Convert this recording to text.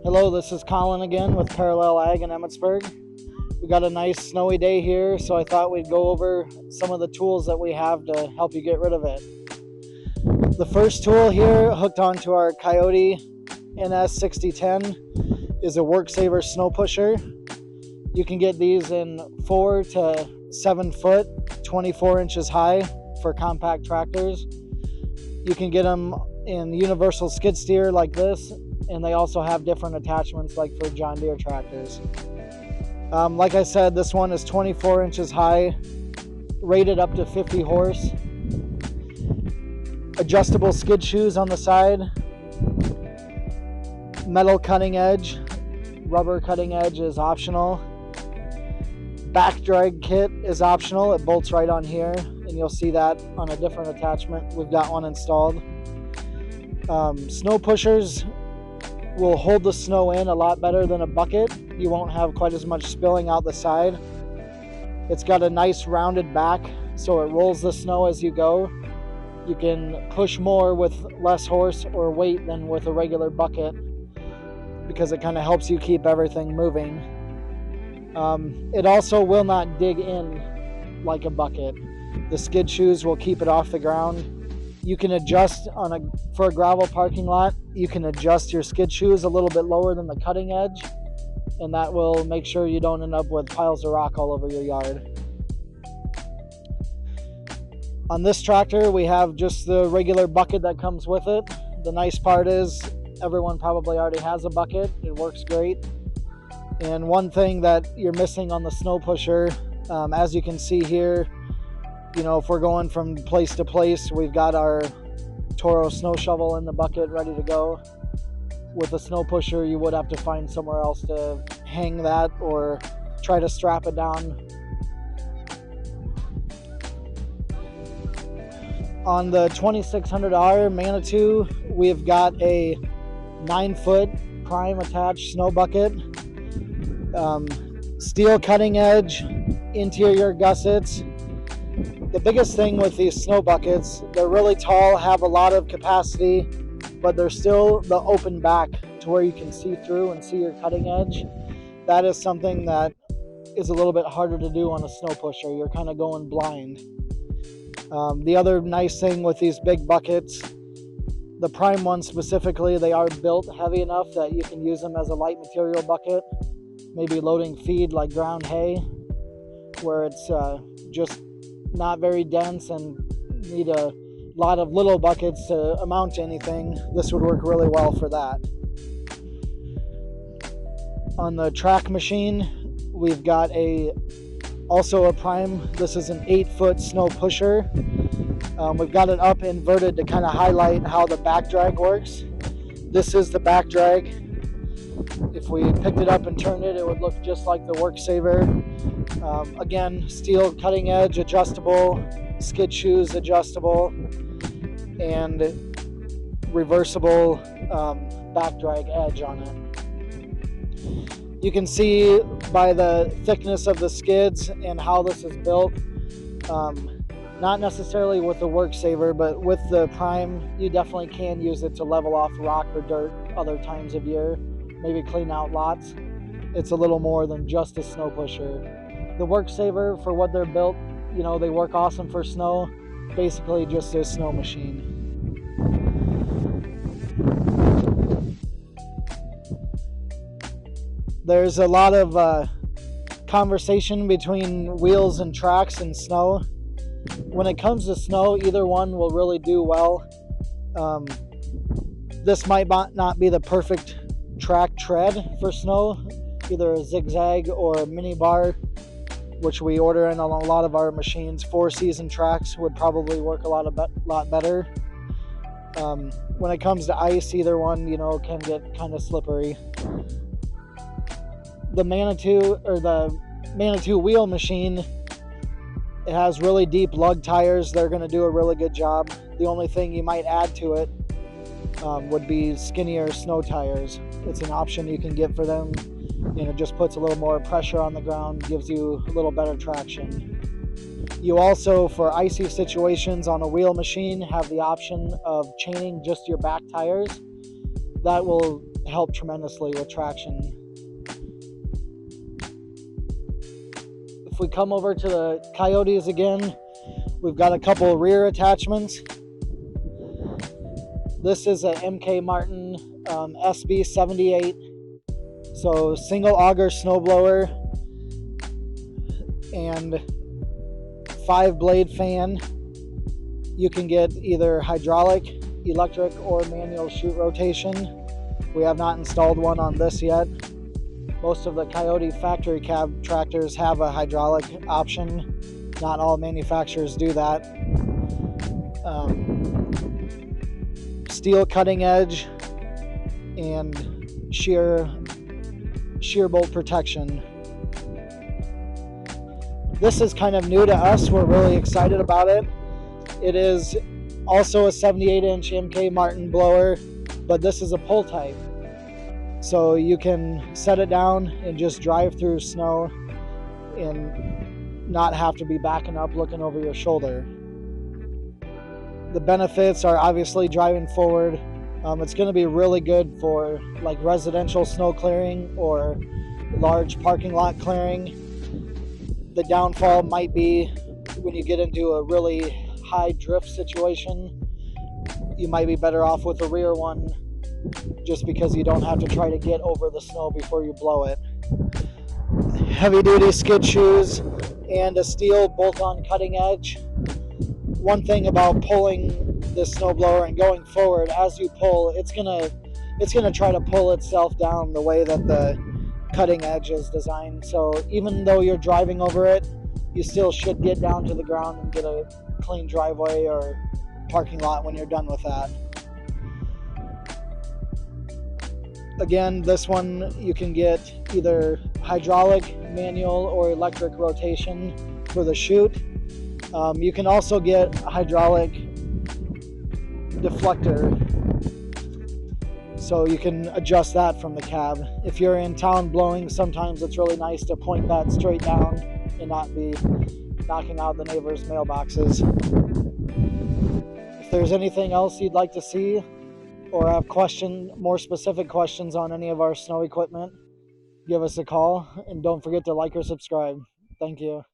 Hello, this is Colin again with Parallel Ag in Emmetsburg. We got a nice snowy day here, so I thought we'd go over some of the tools that we have to help you get rid of it. The first tool here, hooked onto our Kioti NS6010, is a WorkSaver snow pusher. You can get these in 4 to 7 foot, 24 inches high for compact tractors. You can get them in universal skid steer like this, and they also have different attachments like for John Deere tractors. Like I said, this one is 24 inches high, rated up to 50 horse. Adjustable skid shoes on the side, metal cutting edge, rubber cutting edge is optional. Back drag kit is optional, it bolts right on here, and you'll see that on a different attachment. We've got one installed. Snow pushers will hold the snow in a lot better than a bucket. You won't have quite as much spilling out the side. It's got a nice rounded back, so it rolls the snow as you go. You can push more with less horse or weight than with a regular bucket because it kind of helps you keep everything moving. It also will not dig in like a bucket. The skid shoes will keep it off the ground. You can adjust for a gravel parking lot, you can adjust your skid shoes a little bit lower than the cutting edge, and that will make sure you don't end up with piles of rock all over your yard. On this tractor, we have just the regular bucket that comes with it. The nice part is everyone probably already has a bucket. It works great. And one thing that you're missing on the snow pusher, as you can see here, if we're going from place to place, we've got our Toro snow shovel in the bucket ready to go. With a snow pusher, you would have to find somewhere else to hang that or try to strap it down. On the $2,600 Manitou, we've got a 9-foot prime attached snow bucket, steel cutting edge, interior gussets. The biggest thing with these snow buckets, they're really tall, have a lot of capacity, but they're still the open back to where you can see through and see your cutting edge. That is something that is a little bit harder to do on a snow pusher. You're kind of going blind. The other nice thing with these big buckets, the prime ones specifically, they are built heavy enough that you can use them as a light material bucket, maybe loading feed like ground hay, where it's just not very dense and need a lot of little buckets to amount to anything. This would work really well for that. On the track machine, we've got also a prime. This is an 8-foot snow pusher. We've got it up inverted to kind of highlight how the back drag works. This is the back drag. If we picked it up and turned it, it would look just like the WorkSaver. Again, steel cutting edge, adjustable, skid shoes adjustable, and reversible back drag edge on it. You can see by the thickness of the skids and how this is built, not necessarily with the WorkSaver, but with the Prime, you definitely can use it to level off rock or dirt other times of year, maybe clean out lots. It's a little more than just a snow pusher. The WorkSaver, for what they're built, they work awesome for snow, basically just a snow machine. There's a lot of conversation between wheels and tracks and snow. When it comes to snow, either one will really do well. This might not be the perfect track tread for snow, either a zigzag or a mini bar, which we order in on a lot of our machines. 4-season tracks would probably work a lot better. When it comes to ice, either one, can get kind of slippery. The Manitou wheel machine, it has really deep lug tires. They're going to do a really good job. The only thing you might add to it would be skinnier snow tires. It's an option you can get for them. It just puts a little more pressure on the ground, gives you a little better traction. You also, for icy situations on a wheel machine, have the option of chaining just your back tires. That will help tremendously with traction. If we come over to the Kiotis again, we've got a couple rear attachments. This is a MK Martin SB78, so single auger snowblower and 5-blade fan. You can get either hydraulic, electric, or manual chute rotation. We have not installed one on this yet. Most of the Kioti factory cab tractors have a hydraulic option. Not all manufacturers do that. Steel cutting edge and shear bolt protection. This is kind of new to us. We're really excited about it. It is also a 78-inch MK Martin blower, but this is a pull type. So you can set it down and just drive through snow and not have to be backing up looking over your shoulder. The benefits are obviously driving forward. It's going to be really good for like residential snow clearing or large parking lot clearing. The downfall might be when you get into a really high drift situation. You might be better off with a rear one, just because you don't have to try to get over the snow before you blow it. Heavy duty skid shoes and a steel bolt-on cutting edge. One thing about pulling this snowblower and going forward, as you pull, it's gonna try to pull itself down the way that the cutting edge is designed. So even though you're driving over it, you still should get down to the ground and get a clean driveway or parking lot when you're done with that. Again, this one you can get either hydraulic, manual, or electric rotation for the chute. You can also get a hydraulic deflector, so you can adjust that from the cab. If you're in town blowing, sometimes it's really nice to point that straight down and not be knocking out the neighbors' mailboxes. If there's anything else you'd like to see or have more specific questions on any of our snow equipment, give us a call, and don't forget to like or subscribe. Thank you.